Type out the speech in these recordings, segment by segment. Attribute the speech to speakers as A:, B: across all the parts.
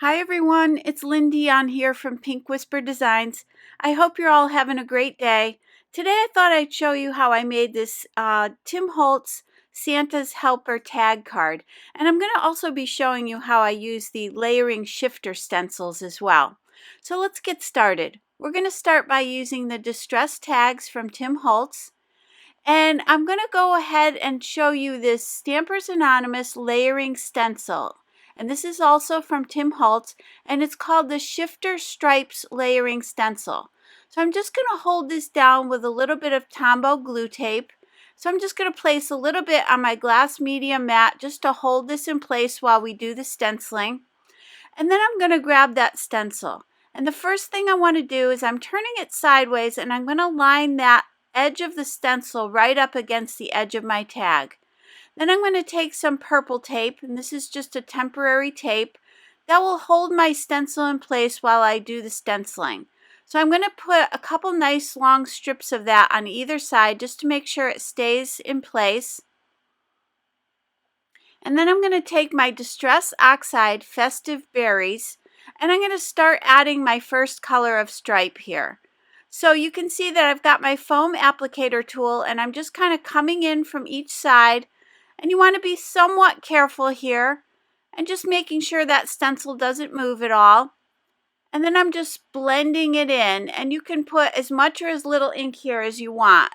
A: Hi everyone, it's Lindy on here from Pink Whisper Designs. I hope you're all having a great day. Today I thought I'd show you how I made this Tim Holtz Santa's Helper tag card. And I'm going to also be showing you how I use the Layering Shifter Stencils as well. So let's get started. We're going to start by using the distress tags from Tim Holtz. And I'm going to go ahead and show you this Stampers Anonymous Layering Stencil. And this is also from Tim Holtz, and it's called the Shifter Stripes Layering Stencil. So I'm just going to hold this down with a little bit of Tombow glue tape. So I'm just going to place a little bit on my glass media mat just to hold this in place while we do the stenciling. And then I'm going to grab that stencil. And the first thing I want to do is I'm turning it sideways, and I'm going to line that edge of the stencil right up against the edge of my tag. Then I'm going to take some purple tape, and this is just a temporary tape that will hold my stencil in place while I do the stenciling. So I'm going to put a couple nice long strips of that on either side just to make sure it stays in place. And then I'm going to take my Distress Oxide Festive Berries, and I'm going to start adding my first color of stripe here. So you can see that I've got my foam applicator tool, and I'm just kind of coming in from each side. And you want to be somewhat careful here and just making sure that stencil doesn't move at all. And then I'm just blending it in, and you can put as much or as little ink here as you want.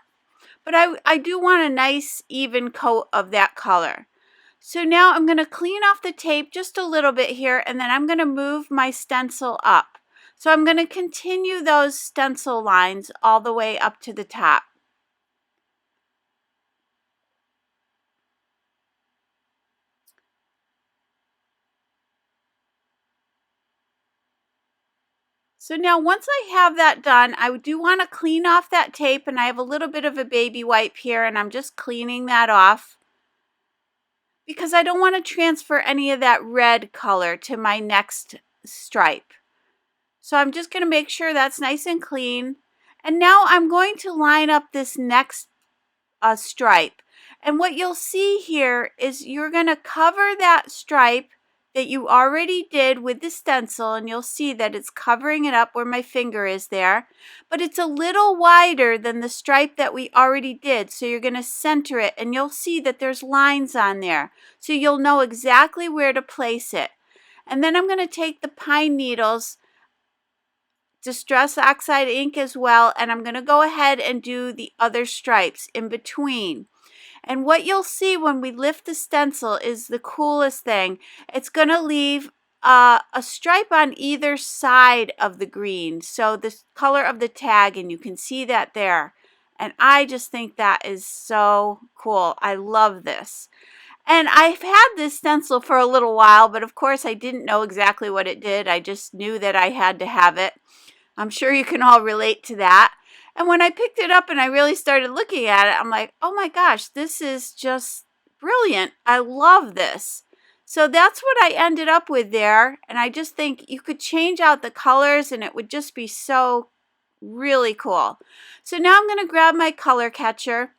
A: But I do want a nice even coat of that color. So now I'm going to clean off the tape just a little bit here, and then I'm going to move my stencil up. So I'm going to continue those stencil lines all the way up to the top. So now once I have that done, I do want to clean off that tape, and I have a little bit of a baby wipe here, and I'm just cleaning that off because I don't want to transfer any of that red color to my next stripe. So I'm just going to make sure that's nice and clean. And now I'm going to line up this next stripe. And what you'll see here is you're going to cover that stripe that you already did with the stencil, and you'll see that it's covering it up where my finger is there, but it's a little wider than the stripe that we already did. So you're going to center it, and you'll see that there's lines on there, so you'll know exactly where to place it. And then I'm going to take the pine needles, Distress Oxide ink as well, and I'm going to go ahead and do the other stripes in between. And what you'll see when we lift the stencil is the coolest thing. It's going to leave a stripe on either side of the green, so the color of the tag, and you can see that there. And I just think that is so cool. I love this. And I've had this stencil for a little while, but of course I didn't know exactly what it did. I just knew that I had to have it. I'm sure you can all relate to that. And when I picked it up and I really started looking at it, I'm like, oh my gosh, this is just brilliant. I love this. So that's what I ended up with there. And I just think you could change out the colors and it would just be so really cool. So now I'm going to grab my color catcher.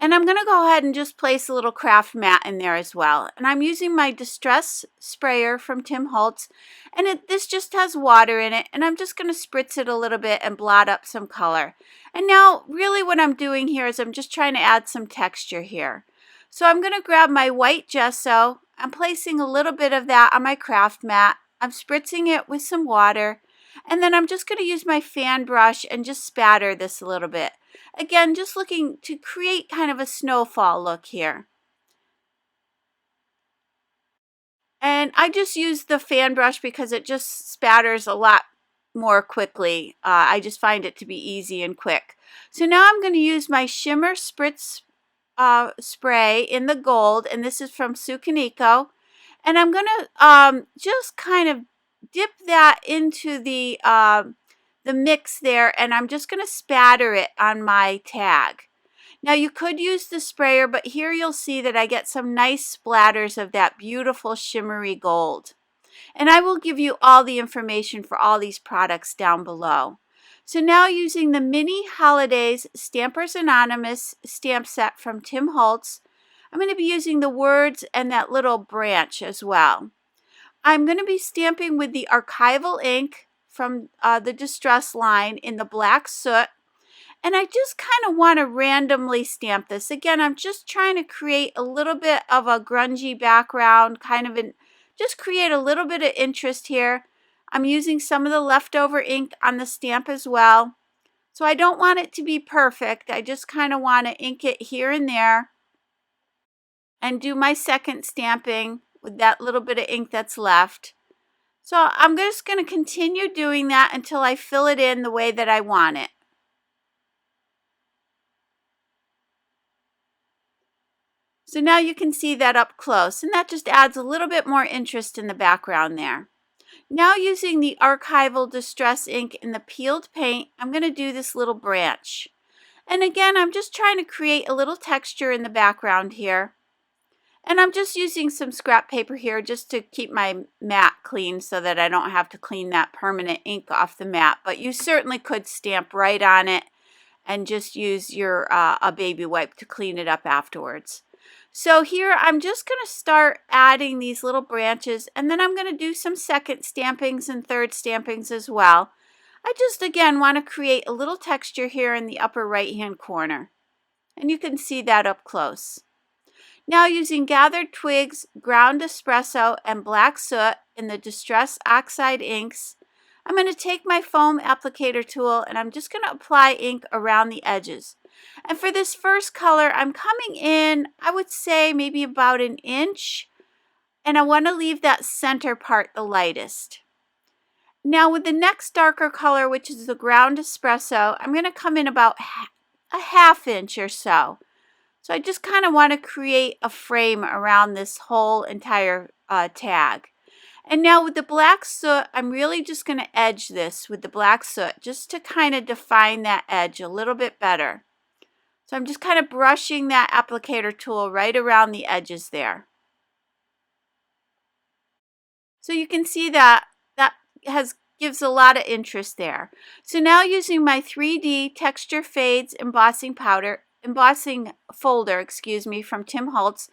A: And I'm going to go ahead and just place a little craft mat in there as well. And I'm using my Distress sprayer from Tim Holtz. And this just has water in it. And I'm just going to spritz it a little bit and blot up some color. And now really what I'm doing here is I'm just trying to add some texture here. So I'm going to grab my white gesso. I'm placing a little bit of that on my craft mat. I'm spritzing it with some water. And then I'm just going to use my fan brush and just spatter this a little bit. Again, just looking to create kind of a snowfall look here. And I just use the fan brush because it just spatters a lot more quickly. I just find it to be easy and quick. So now I'm going to use my Shimmer Spritz spray in the gold, and this is from Sukaniko. And I'm going to just kind of dip that into the mix there, and I'm just going to spatter it on my tag. Now you could use the sprayer, but here you'll see that I get some nice splatters of that beautiful shimmery gold. And I will give you all the information for all these products down below. So now using the Mini Holidays Stampers Anonymous stamp set from Tim Holtz, I'm going to be using the words and that little branch as well. I'm going to be stamping with the archival ink from the Distress line in the black soot. And I just kind of want to randomly stamp this. Again, I'm just trying to create a little bit of a grungy background, just create a little bit of interest here. I'm using some of the leftover ink on the stamp as well. So I don't want it to be perfect. I just kind of want to ink it here and there and do my second stamping with that little bit of ink that's left. So I'm just going to continue doing that until I fill it in the way that I want it. So now you can see that up close, and that just adds a little bit more interest in the background there. Now using the archival distress ink in the peeled paint, I'm going to do this little branch. And again, I'm just trying to create a little texture in the background here. And I'm just using some scrap paper here just to keep my mat clean so that I don't have to clean that permanent ink off the mat. But you certainly could stamp right on it and just use your a baby wipe to clean it up afterwards. So here I'm just going to start adding these little branches, and then I'm going to do some second stampings and third stampings as well. I just again want to create a little texture here in the upper right hand corner, and you can see that up close. Now using gathered twigs, ground espresso, and black soot in the Distress Oxide inks, I'm going to take my foam applicator tool and I'm just going to apply ink around the edges. And for this first color, I'm coming in, I would say maybe about 1 inch, and I want to leave that center part the lightest. Now with the next darker color, which is the ground espresso, I'm going to come in about a 1/2 inch or so. So I just kind of want to create a frame around this whole entire tag. And now with the black soot, I'm really just going to edge this with the black soot just to kind of define that edge a little bit better. So I'm just kind of brushing that applicator tool right around the edges there. So you can see that gives a lot of interest there. So now using my 3D Texture Fades embossing folder, from Tim Holtz,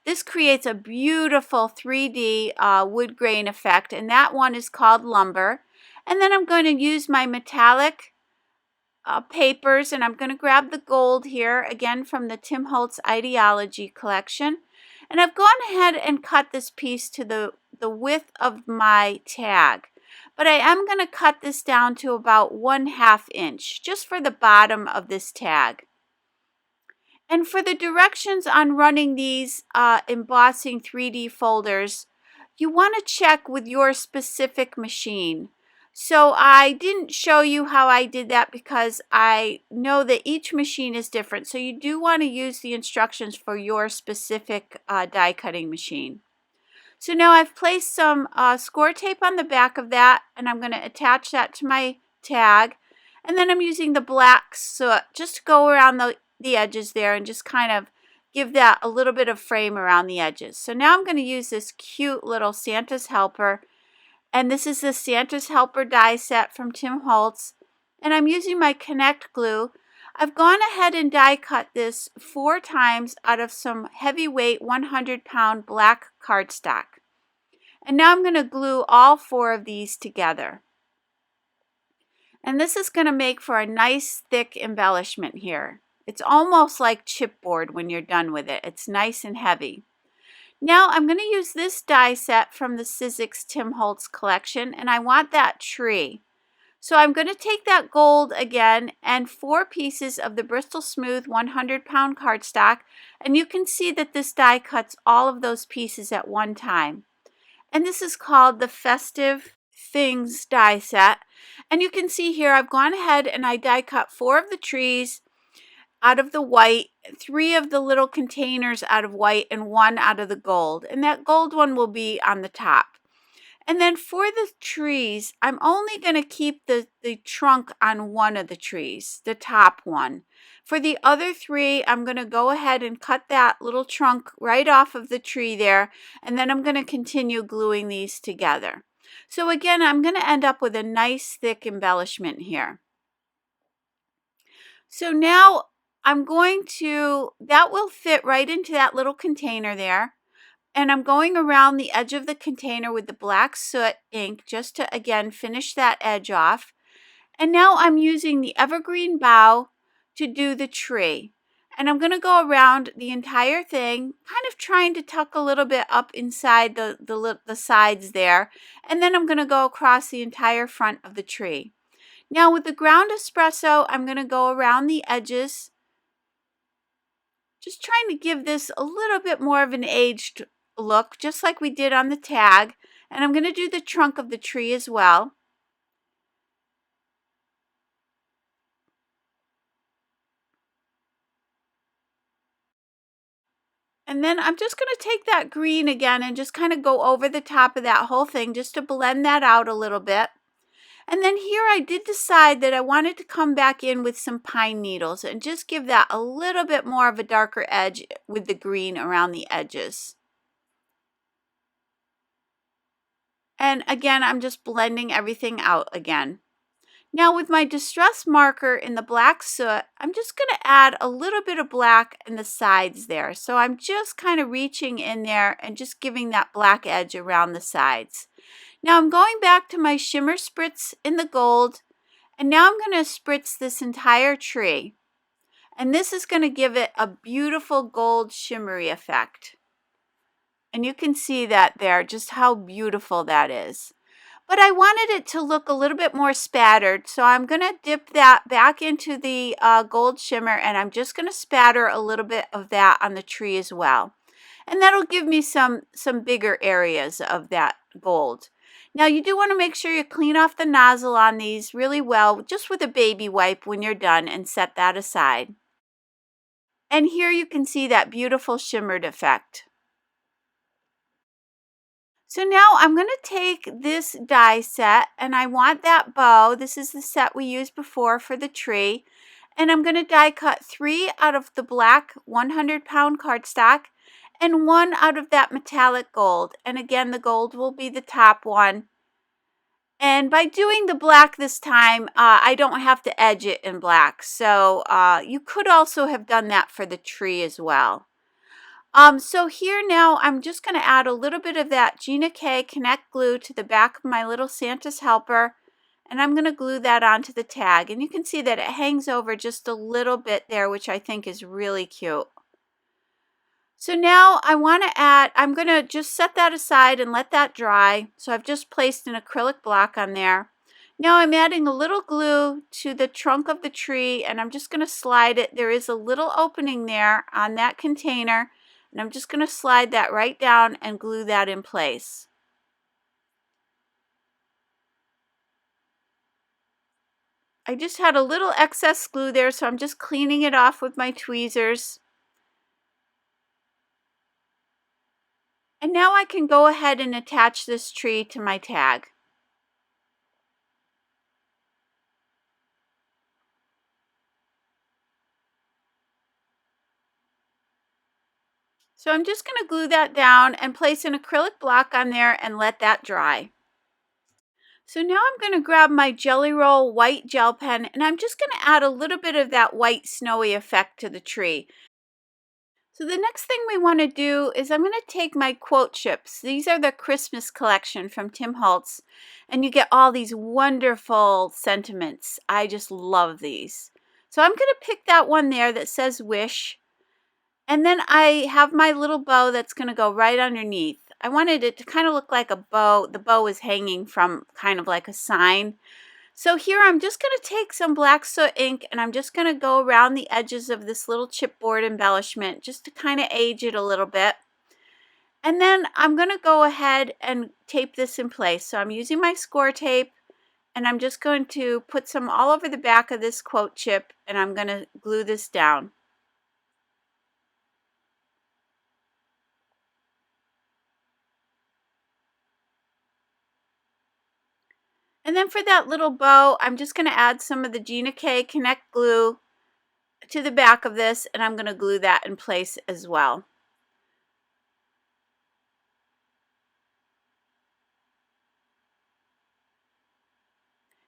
A: this creates a beautiful 3D wood grain effect, and that one is called Lumber. And then I'm going to use my metallic papers, and I'm going to grab the gold here, again from the Tim Holtz Idea-ology collection. And I've gone ahead and cut this piece to the width of my tag. But I am going to cut this down to about 1/2 inch, just for the bottom of this tag. And for the directions on running these embossing 3D folders, you want to check with your specific machine. So I didn't show you how I did that because I know that each machine is different. So you do want to use the instructions for your specific die cutting machine. So now I've placed some score tape on the back of that, and I'm going to attach that to my tag. And then I'm using the black soot just to go around the edges there and just kind of give that a little bit of frame around the edges. So now I'm going to use this cute little Santa's Helper, and this is the Santa's Helper die set from Tim Holtz, and I'm using my Connect glue. I've gone ahead and die cut this 4 times out of some heavyweight 100-pound black cardstock. And now I'm going to glue all 4 of these together. And this is going to make for a nice thick embellishment here. It's almost like chipboard when you're done with it. It's nice and heavy. Now I'm going to use this die set from the Sizzix Tim Holtz collection, and I want that tree. So I'm going to take that gold again and 4 pieces of the Bristol Smooth 100-pound cardstock, and you can see that this die cuts all of those pieces at one time. And this is called the Festive Things die set. And you can see here I've gone ahead and I die cut 4 of the trees out of the white, 3 of the little containers out of white, and 1 out of the gold. And that gold one will be on the top. And then for the trees, I'm only going to keep the trunk on 1 of the trees, the top one. For the other 3, I'm going to go ahead and cut that little trunk right off of the tree there, and then I'm going to continue gluing these together. So again, I'm going to end up with a nice thick embellishment here. So now I'm going to, that will fit right into that little container there. And I'm going around the edge of the container with the black soot ink just to, again, finish that edge off. And now I'm using the evergreen bough to do the tree. And I'm going to go around the entire thing, kind of trying to tuck a little bit up inside the sides there. And then I'm going to go across the entire front of the tree. Now with the ground espresso, I'm going to go around the edges, just trying to give this a little bit more of an aged look, just like we did on the tag. And I'm going to do the trunk of the tree as well. And then I'm just going to take that green again and just kind of go over the top of that whole thing just to blend that out a little bit. And then here I did decide that I wanted to come back in with some pine needles and just give that a little bit more of a darker edge with the green around the edges. And again, I'm just blending everything out again. Now with my distress marker in the black soot, I'm just going to add a little bit of black in the sides there. So I'm just kind of reaching in there and just giving that black edge around the sides. Now I'm going back to my shimmer spritz in the gold, and now I'm going to spritz this entire tree. And this is going to give it a beautiful gold shimmery effect. And you can see that there, just how beautiful that is. But I wanted it to look a little bit more spattered, so I'm going to dip that back into the gold shimmer, and I'm just going to spatter a little bit of that on the tree as well. And that'll give me some bigger areas of that gold. Now you do want to make sure you clean off the nozzle on these really well, just with a baby wipe when you're done, and set that aside. And here you can see that beautiful shimmered effect. So now I'm going to take this die set, and I want that bow. This is the set we used before for the tree. And I'm going to die cut 3 out of the black 100-pound cardstock and 1 out of that metallic gold. And again, the gold will be the top one. And by doing the black this time, I don't have to edge it in black. So you could also have done that for the tree as well. So here now I'm just going to add a little bit of that Gina K Connect glue to the back of my little Santa's helper, and I'm going to glue that onto the tag. And you can see that it hangs over just a little bit there, which I think is really cute. So now I want to add, I'm going to just set that aside and let that dry. So I've just placed an acrylic block on there. Now I'm adding a little glue to the trunk of the tree, and I'm just going to slide it. There is a little opening there on that container. And I'm just going to slide that right down and glue that in place. I just had a little excess glue there, so I'm just cleaning it off with my tweezers. And now I can go ahead and attach this tree to my tag. So I'm just going to glue that down and place an acrylic block on there and let that dry. So now I'm going to grab my Jelly Roll white gel pen, and I'm just going to add a little bit of that white snowy effect to the tree. So the next thing we want to do is I'm going to take my Quotechips. These are the Christmas collection from Tim Holtz, and you get all these wonderful sentiments. I just love these. So I'm going to pick that one there that says wish. And then I have my little bow that's going to go right underneath. I wanted it to kind of look like a bow. The bow is hanging from kind of like a sign. So here I'm just going to take some black soot ink, and I'm just going to go around the edges of this little chipboard embellishment just to kind of age it a little bit. And then I'm going to go ahead and tape this in place. So I'm using my score tape, and I'm just going to put some all over the back of this quote chip, and I'm going to glue this down. And then for that little bow, I'm just going to add some of the Gina K Connect glue to the back of this, and I'm going to glue that in place as well.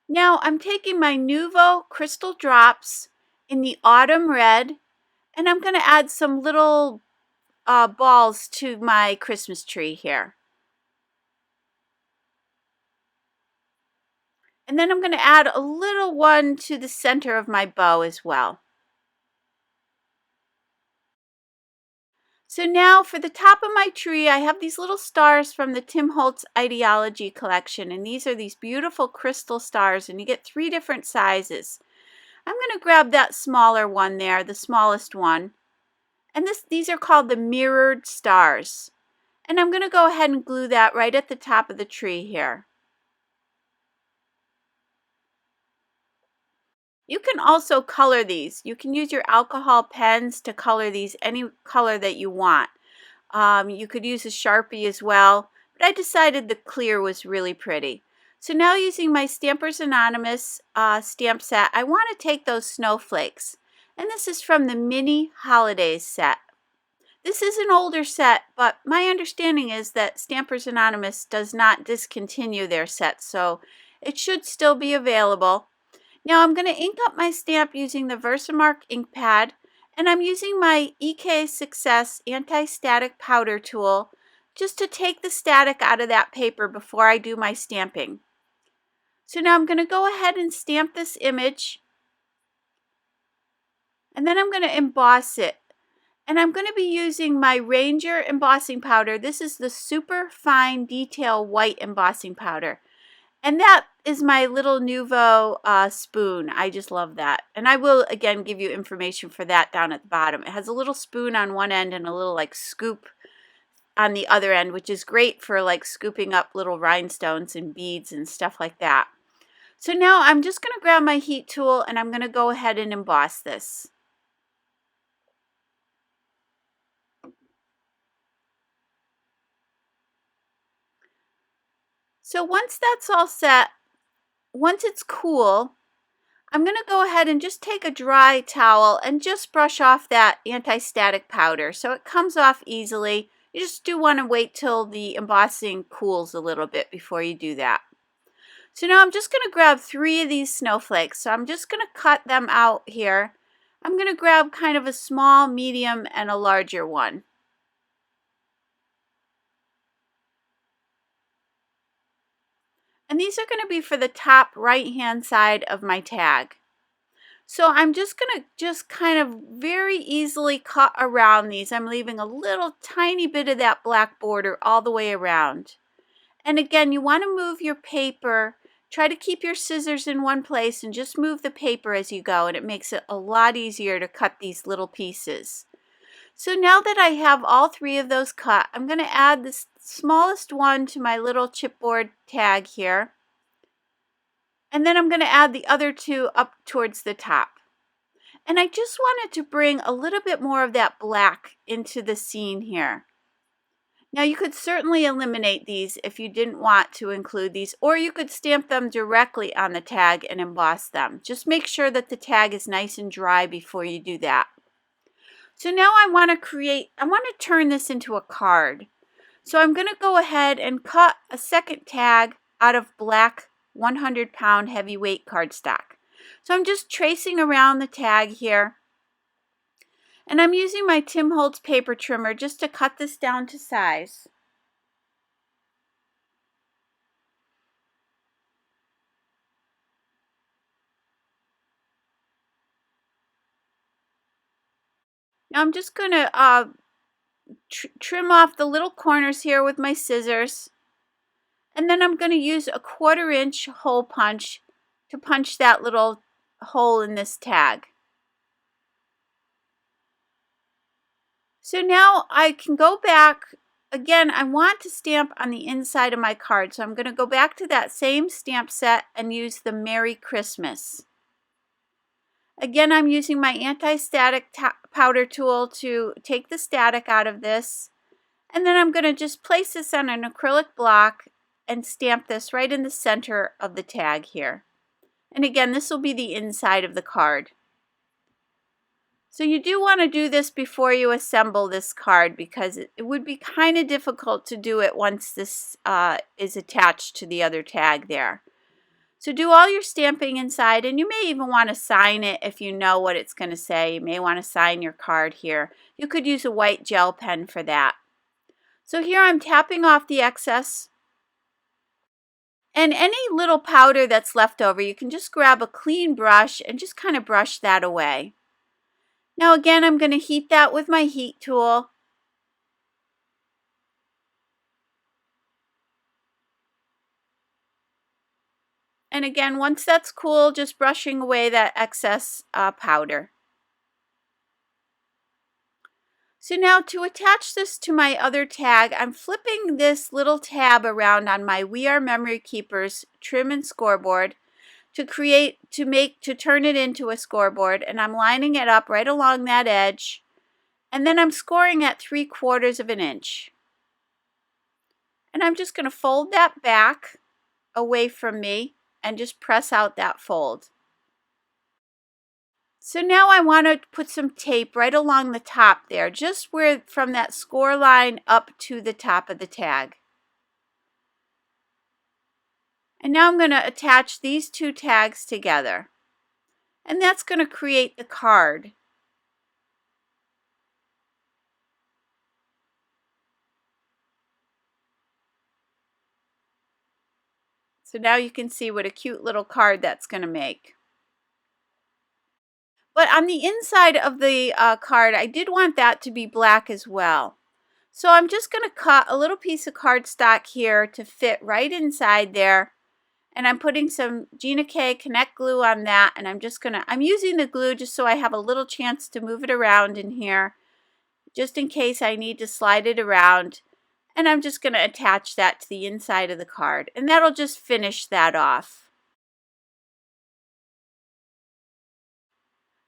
A: Now I'm taking my Nuvo Crystal Drops in the Autumn Red, and I'm going to add some little balls to my Christmas tree here. And then I'm going to add a little one to the center of my bow as well. So now for the top of my tree, I have these little stars from the Tim Holtz Ideology collection. And these are these beautiful crystal stars, and you get 3 different sizes. I'm going to grab that smaller one there, the smallest one. And these are called the mirrored stars. And I'm going to go ahead and glue that right at the top of the tree here. You can also color these. You can use your alcohol pens to color these any color that you want. You could use a Sharpie as well, but I decided the clear was really pretty. So now using my Stampers Anonymous stamp set, I want to take those snowflakes. And this is from the Mini Holidays set. This is an older set, but my understanding is that Stampers Anonymous does not discontinue their sets, so it should still be available. Now I'm going to ink up my stamp using the Versamark ink pad, and I'm using my EK Success anti-static powder tool just to take the static out of that paper before I do my stamping. So now I'm going to go ahead and stamp this image, and then I'm going to emboss it. And I'm going to be using my Ranger embossing powder. This is the Super Fine Detail White embossing powder. And that is my little Nuvo spoon. I just love that. And I will, again, give you information for that down at the bottom. It has a little spoon on one end and a little, like, scoop on the other end, which is great for, like, scooping up little rhinestones and beads and stuff like that. So now I'm just going to grab my heat tool, and I'm going to go ahead and emboss this. So once that's all set, once it's cool, I'm going to go ahead and just take a dry towel and just brush off that anti-static powder so it comes off easily. You just do want to wait till the embossing cools a little bit before you do that. So now I'm just going to grab 3 of these snowflakes. So I'm just going to cut them out here. I'm going to grab kind of a small, medium, and a larger one. And these are going to be for the top right-hand side of my tag. So I'm just going to kind of very easily cut around these. I'm leaving a little tiny bit of that black border all the way around. And again, you want to move your paper. Try to keep your scissors in one place and just move the paper as you go, and it makes it a lot easier to cut these little pieces. So now that I have all 3 of those cut, I'm going to add this smallest one to my little chipboard tag here. And then I'm going to add the other 2 up towards the top. And I just wanted to bring a little bit more of that black into the scene here. Now you could certainly eliminate these if you didn't want to include these, or you could stamp them directly on the tag and emboss them. Just make sure that the tag is nice and dry before you do that. So now I want to turn this into a card. So I'm going to go ahead and cut a second tag out of black 100-pound heavyweight cardstock. So I'm just tracing around the tag here. And I'm using my Tim Holtz paper trimmer just to cut this down to size. Now I'm just going to trim off the little corners here with my scissors. And then I'm going to use a 1/4-inch hole punch to punch that little hole in this tag. So now I can go back. Again, I want to stamp on the inside of my card. So I'm going to go back to that same stamp set and use the Merry Christmas. Again, I'm using my anti-static powder tool to take the static out of this. And then I'm going to just place this on an acrylic block and stamp this right in the center of the tag here. And again, this will be the inside of the card. So you do want to do this before you assemble this card, because it would be kind of difficult to do it once this is attached to the other tag there. So do all your stamping inside, and you may even want to sign it if you know what it's going to say. You may want to sign your card here. You could use a white gel pen for that. So here I'm tapping off the excess. And any little powder that's left over, you can just grab a clean brush and just kind of brush that away. Now again, I'm going to heat that with my heat tool. And again, once that's cool, just brushing away that excess powder. So now to attach this to my other tag, I'm flipping this little tab around on my We Are Memory Keepers trim and scoreboard to turn it into a scoreboard, and I'm lining it up right along that edge, and then I'm scoring at 3/4 of an inch. And I'm just going to fold that back away from me and just press out that fold. So now I want to put some tape right along the top there, just where from that score line up to the top of the tag. And now I'm going to attach these two tags together. And that's going to create the card. So now you can see what a cute little card that's going to make. But on the inside of the card, I did want that to be black as well. So I'm just going to cut a little piece of cardstock here to fit right inside there. And I'm putting some Gina K Connect glue on that. And I'm using the glue just so I have a little chance to move it around in here, just in case I need to slide it around. And I'm just going to attach that to the inside of the card. And that'll just finish that off.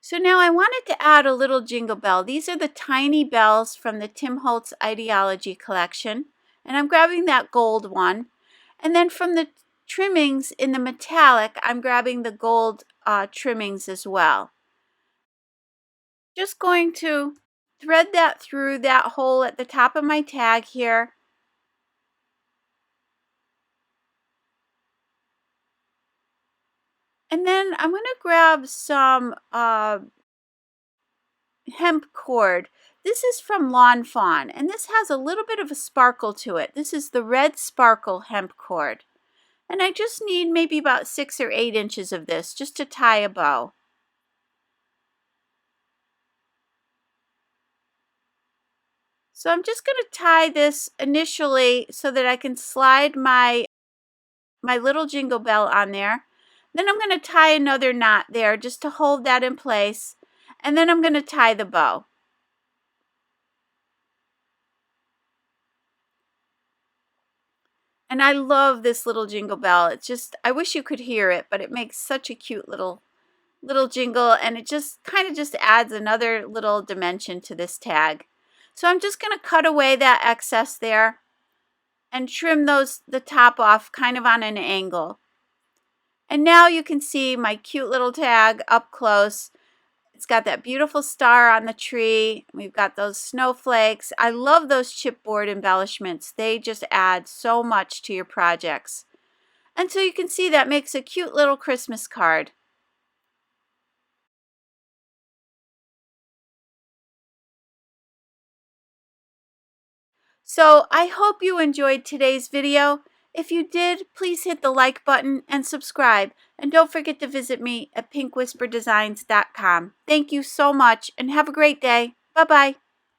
A: So now I wanted to add a little jingle bell. These are the tiny bells from the Tim Holtz Idea-ology collection. And I'm grabbing that gold one. And then from the trimmings in the metallic, I'm grabbing the gold trimmings as well. Just going to thread that through that hole at the top of my tag here. And then I'm going to grab some hemp cord. This is from Lawn Fawn, and this has a little bit of a sparkle to it. This is the red sparkle hemp cord. And I just need maybe about 6 or 8 inches of this just to tie a bow. So I'm just going to tie this initially so that I can slide my little jingle bell on there. Then I'm going to tie another knot there just to hold that in place. And then I'm going to tie the bow. And I love this little jingle bell. It's just, I wish you could hear it, but it makes such a cute little jingle, and it just kind of just adds another little dimension to this tag. So I'm just going to cut away that excess there and trim the top off kind of on an angle. And now you can see my cute little tag up close. It's got that beautiful star on the tree. We've got those snowflakes. I love those chipboard embellishments. They just add so much to your projects. And so you can see that makes a cute little Christmas card. So I hope you enjoyed today's video. If you did, please hit the like button and subscribe. And don't forget to visit me at pinkwhisperdesigns.com. Thank you so much and have a great day. Bye-bye.